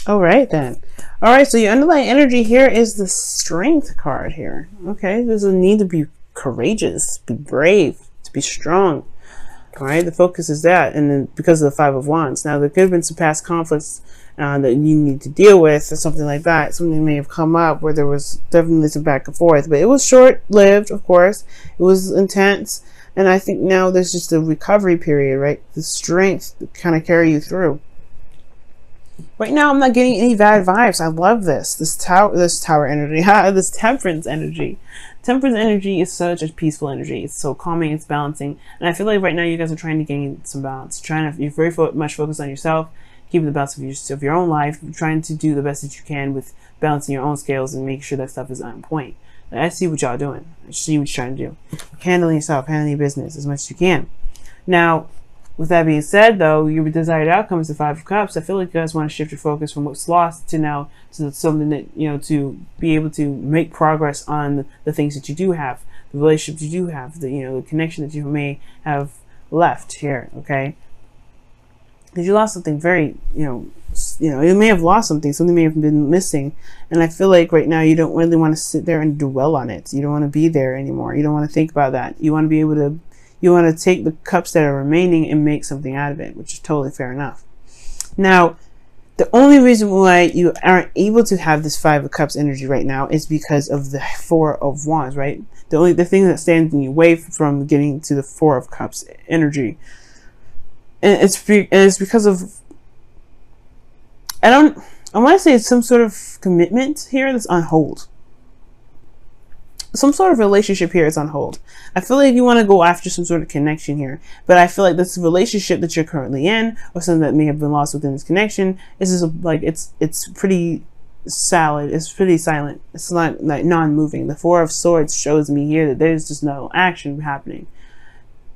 All right then. All right, so your underlying energy here is the strength card here. Okay, there's a need to be courageous, be brave, to be strong. All right, the focus is that, and then because of the Five of Wands. Now, there could have been some past conflicts that you need to deal with, or something like that. Something may have come up where there was definitely some back and forth, but it was short-lived, of course. It was intense, and I think now there's just a recovery period, right? The strength to kind of carry you through. Right now, I'm not getting any bad vibes. I love this. This tower energy, this temperance energy. Temperance energy is such a peaceful energy. It's so calming, it's balancing. And I feel like right now you guys are trying to gain some balance. You're very much focused on yourself, keeping the balance of your own life, trying to do the best that you can with balancing your own scales and making sure that stuff is on point. I see what y'all doing. I see what you're trying to do. Handling yourself, handling your business as much as you can. Now, with that being said, though, your desired outcome is the Five of Cups. I feel like you guys want to shift your focus from what's lost to now to something that, to be able to make progress on the things that you do have, the relationships you do have, the connection that you may have left here, okay? Because you lost something very, you may have lost something may have been missing. And I feel like right now you don't really want to sit there and dwell on it. You don't want to be there anymore. You don't want to think about that. You want to be able to You want to take the cups that are remaining and make something out of it, which is totally fair enough. Now, the only reason why you aren't able to have this Five of Cups energy right now is because of the Four of Wands, right? The thing that stands in your way from getting to the Four of Cups energy, and it's because of I want to say it's some sort of commitment here that's on hold. Some sort of relationship here is on hold. I feel like you want to go after some sort of connection here, but I feel like this relationship that you're currently in, or something that may have been lost within this connection, is just like it's pretty solid. It's pretty silent. It's not like non-moving. The Four of Swords shows me here that there's just no action happening.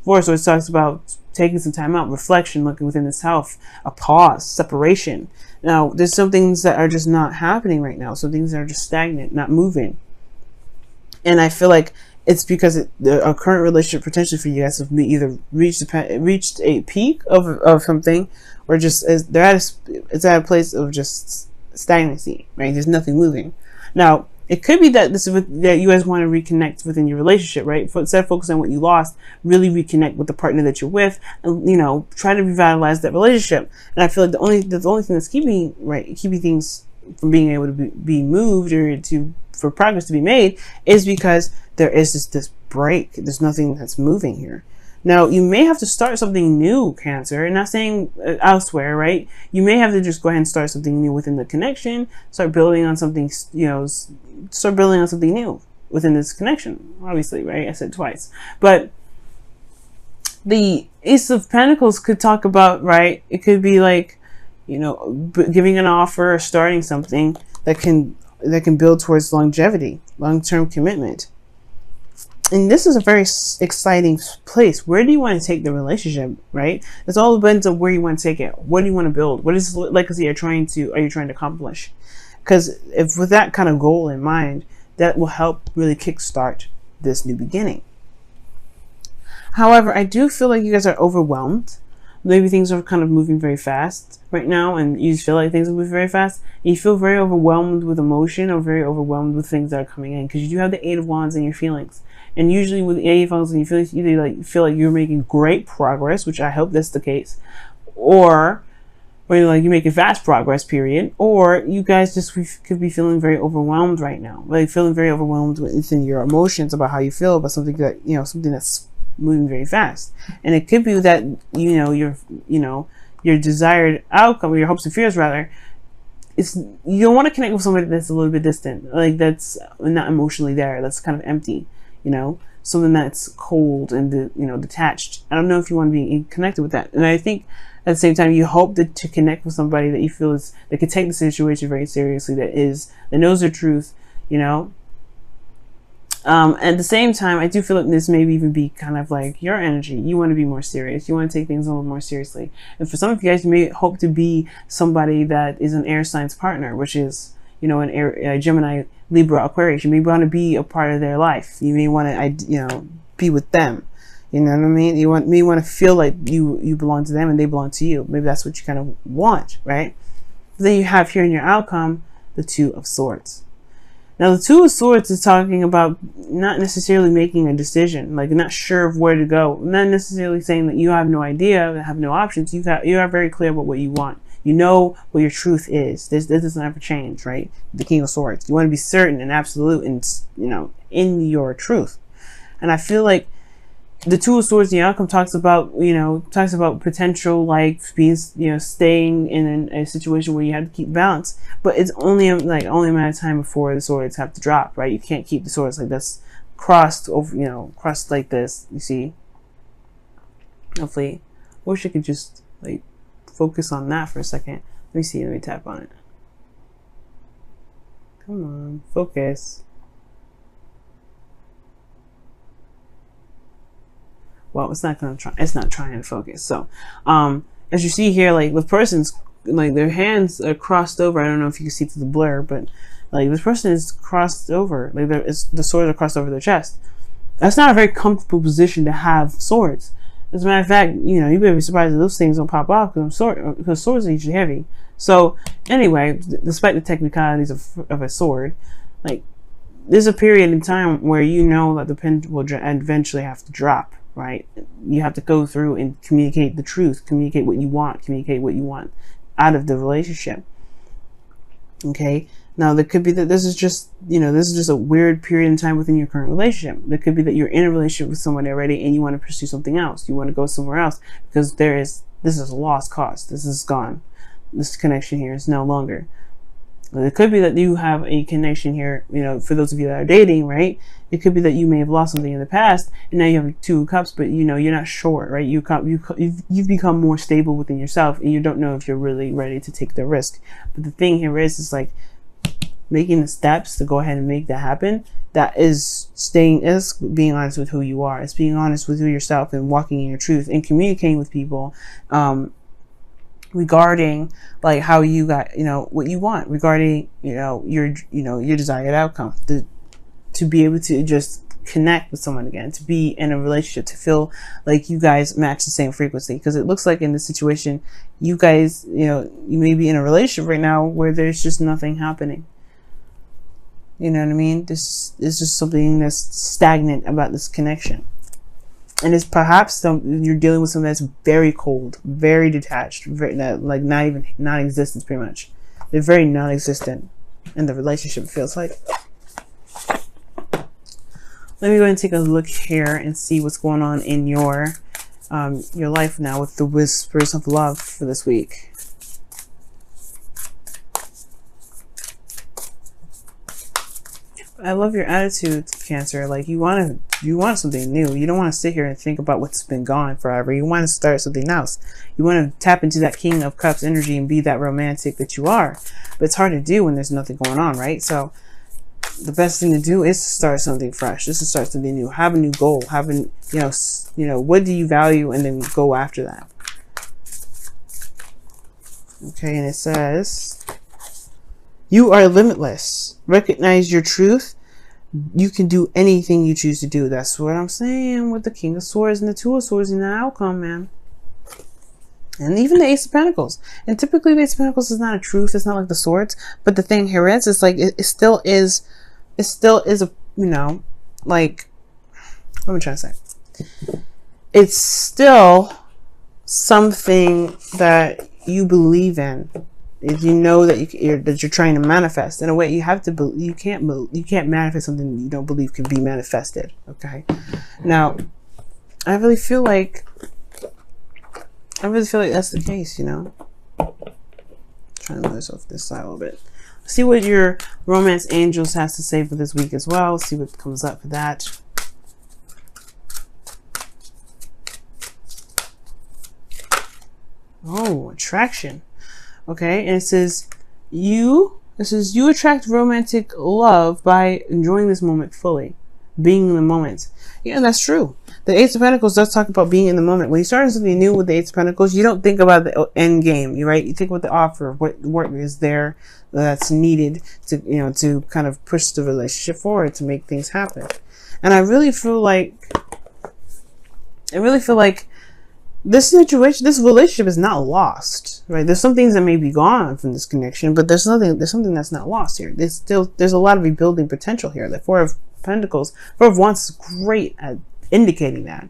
Four of Swords talks about taking some time out, reflection, looking within the self, a pause, separation. Now, there's some things that are just not happening right now. Some things that are just stagnant, not moving. And I feel like it's because a current relationship potentially for you guys have either reached a peak of something, or just it's at a place of just stagnancy, right? There's nothing moving. Now, it could be that that you guys want to reconnect within your relationship, right? Instead of focusing on what you lost, really reconnect with the partner that you're with, and try to revitalize that relationship. And I feel like the only thing that's keeping things from being able to be moved or for progress to be made is because there is this break. There's nothing that's moving here. Now, you may have to start something new, Cancer. I'm not saying elsewhere, right? You may have to just go ahead and start something new within the connection. Start building on something, start building on something new within this connection. Obviously, right? I said twice. But the Ace of Pentacles could talk about, right? It could be like, giving an offer or starting something that can build towards longevity, long-term commitment. And this is a very exciting place. Where do you want to take the relationship, right? It's all depends on where you want to take it. What do you want to build? What is legacy are you trying to accomplish? Because if with that kind of goal in mind, that will help really kickstart this new beginning. However, I do feel like you guys are overwhelmed. Maybe things are kind of moving very fast right now, and you feel like things are moving very fast. And you feel very overwhelmed with emotion, or very overwhelmed with things that are coming in, because you do have the Eight of Wands in your feelings. And usually with the Eight of Wands in your feelings, you feel like you're making great progress, which I hope that's the case, or you're making fast progress, period. Or you guys just could be feeling very overwhelmed right now, like feeling very overwhelmed within your emotions about how you feel about something that something that's moving very fast. And it could be that your desired outcome, or your hopes and fears rather, is you don't want to connect with somebody that's a little bit distant, like that's not emotionally there, that's kind of empty, something that's cold and detached. I don't know if you want to be connected with that. And I think at the same time, you hope to connect with somebody that you feel that can take the situation very seriously, that knows the truth, at the same time, I do feel like this may even be kind of like your energy. You want to be more serious. You want to take things a little more seriously. And for some of you guys, you may hope to be somebody that is an air signs partner, which is, an air, Gemini, Libra, Aquarius. You may want to be a part of their life. You may want to, be with them. You know what I mean? You may want to feel like you belong to them and they belong to you. Maybe that's what you kind of want, right? Then you have here in your outcome the Two of Swords. Now, the Two of Swords is talking about not necessarily making a decision, like not sure of where to go. Not necessarily saying that you have no idea, have no options. You are very clear about what you want. You know what your truth is. This doesn't ever change, right? The King of Swords. You want to be certain and absolute, and in your truth. And I feel like the Two of Swords, the outcome talks about potential, like being, staying in a situation where you have to keep balance, but it's only a matter of time before the swords have to drop, right? You can't keep the swords like this crossed over, crossed like this. You see? Hopefully, I wish I could just like focus on that for a second. Let me see. Let me tap on it. Come on, focus. Well, it's not trying to focus. So, as you see here, like the person's, like their hands are crossed over. I don't know if you can see through the blur, but like this person is crossed over. Like the swords are crossed over their chest. That's not a very comfortable position to have swords. As a matter of fact, you better be surprised that those things don't pop off because swords are usually heavy. So anyway, despite the technicalities of a sword, like there's a period in time where that the pin will eventually have to drop. Right? You have to go through and communicate the truth, communicate what you want out of the relationship. Okay. Now there could be that this is just a weird period in time within your current relationship. There could be that you're in a relationship with someone already and you want to pursue something else. You want to go somewhere else because this is a lost cause. This is gone. This connection here is no longer. It could be that you have a connection here, for those of you that are dating, right? It could be that you may have lost something in the past and now you have Two of Cups, but you're not sure, right? You've become more stable within yourself and you don't know if you're really ready to take the risk. But the thing here is like making the steps to go ahead and make that happen. That is being honest with who you are. It's being honest with yourself and walking in your truth and communicating with people, regarding like how you got what you want, regarding your desired outcome, to be able to just connect with someone again, to be in a relationship, to feel like you guys match the same frequency. Because it looks like in this situation you guys you may be in a relationship right now where there's just nothing happening. You know what I mean? This is just something that's stagnant about this connection. And it's perhaps you're dealing with something that's very cold, very detached, like non-existent, pretty much. They're very non-existent in the relationship, it feels like. Let me go and take a look here and see what's going on in your life now with the whispers of love for this week. I love your attitude, Cancer. Like you want something new. You don't want to sit here and think about what's been gone forever. You want to start something else. You want to tap into that King of Cups energy and be that romantic that you are. But it's hard to do when there's nothing going on, right? So the best thing to do is to start something fresh. Just to start something new. Have a new goal. Have what do you value, and then go after that. Okay, and it says, you are limitless. Recognize your truth. You can do anything you choose to do. That's what I'm saying with the King of Swords and the Two of Swords in the outcome, man. And even the Ace of Pentacles. And typically the Ace of Pentacles is not a truth. It's not like the Swords. But the thing here is, it's like, it still is a, like, what am I trying to say? It's still something that you believe in. If you know that you're trying to manifest, in a way, you have to you can't manifest something you don't believe can be manifested. Okay. Now, I really feel like that's the case. Trying to move this off this side a little bit. See what your romance angels has to say for this week as well. See what comes up for that. Oh, attraction. Okay, and it says you attract romantic love by enjoying this moment fully, being in the moment. Yeah, that's true. The Ace of Pentacles does talk about being in the moment. When you start something new with the Ace of Pentacles, you don't think about the end game, right? You think about the offer, what is there that's needed to, to kind of push the relationship forward, to make things happen. And I really feel like this situation, this relationship is not lost. right? There's some things that may be gone from this connection, but there's something that's not lost here. There's a lot of rebuilding potential here. The Four of Pentacles, Four of Wands is great at indicating that.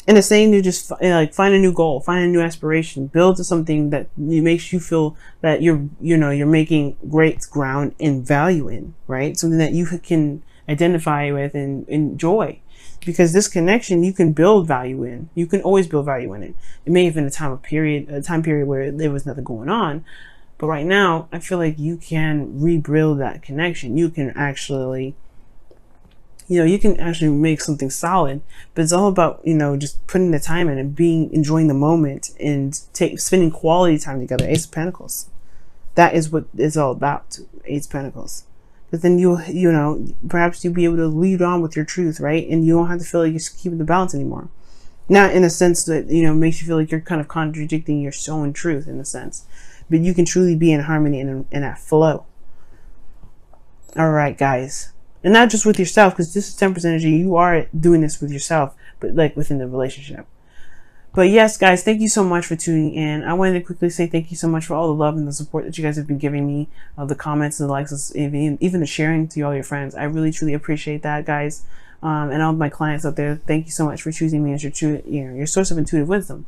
And it's saying to just like find a new goal, find a new aspiration, build to something that makes you feel that you're making great ground and value in, right? Something that you can identify with and enjoy. Because this connection, you can build value in. You can always build value in it. It may have been a time period where there was nothing going on, but right now, I feel like you can rebuild that connection. You can actually, make something solid. But it's all about, just putting the time in and enjoying the moment and spending quality time together. Ace of Pentacles. That is what it's all about. Ace of Pentacles. But then perhaps you'll be able to lead on with your truth, right? And you don't have to feel like you're keeping the balance anymore. Not in a sense that, makes you feel like you're kind of contradicting your own truth in a sense. But you can truly be in harmony and in that flow. All right, guys. And not just with yourself, because this is Temperance energy. You are doing this with yourself, but like within the relationship. But yes, guys, thank you so much for tuning in. I wanted to quickly say thank you so much for all the love and the support that you guys have been giving me, the comments and the likes, even the sharing to all your friends. I really, truly appreciate that, guys. And all of my clients out there, thank you so much for choosing me as your source of intuitive wisdom.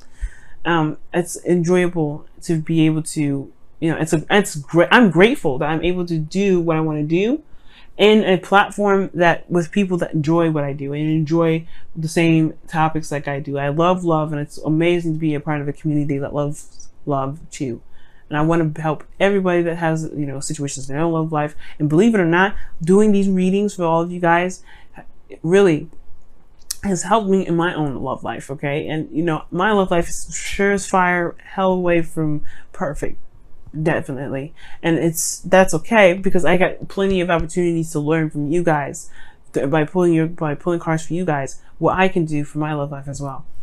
It's enjoyable to be able to, it's great. I'm grateful that I'm able to do what I want to do in a platform that with people that enjoy what I do and enjoy the same topics like I do. I love love, and it's amazing to be a part of a community that loves love too. And I want to help everybody that has, situations in their own love life. And believe it or not, doing these readings for all of you guys really has helped me in my own love life. Okay. And my love life is sure as fire, hell away from perfect. Definitely. And that's okay, because I got plenty of opportunities to learn from you guys by pulling cards for you guys, what I can do for my love life as well.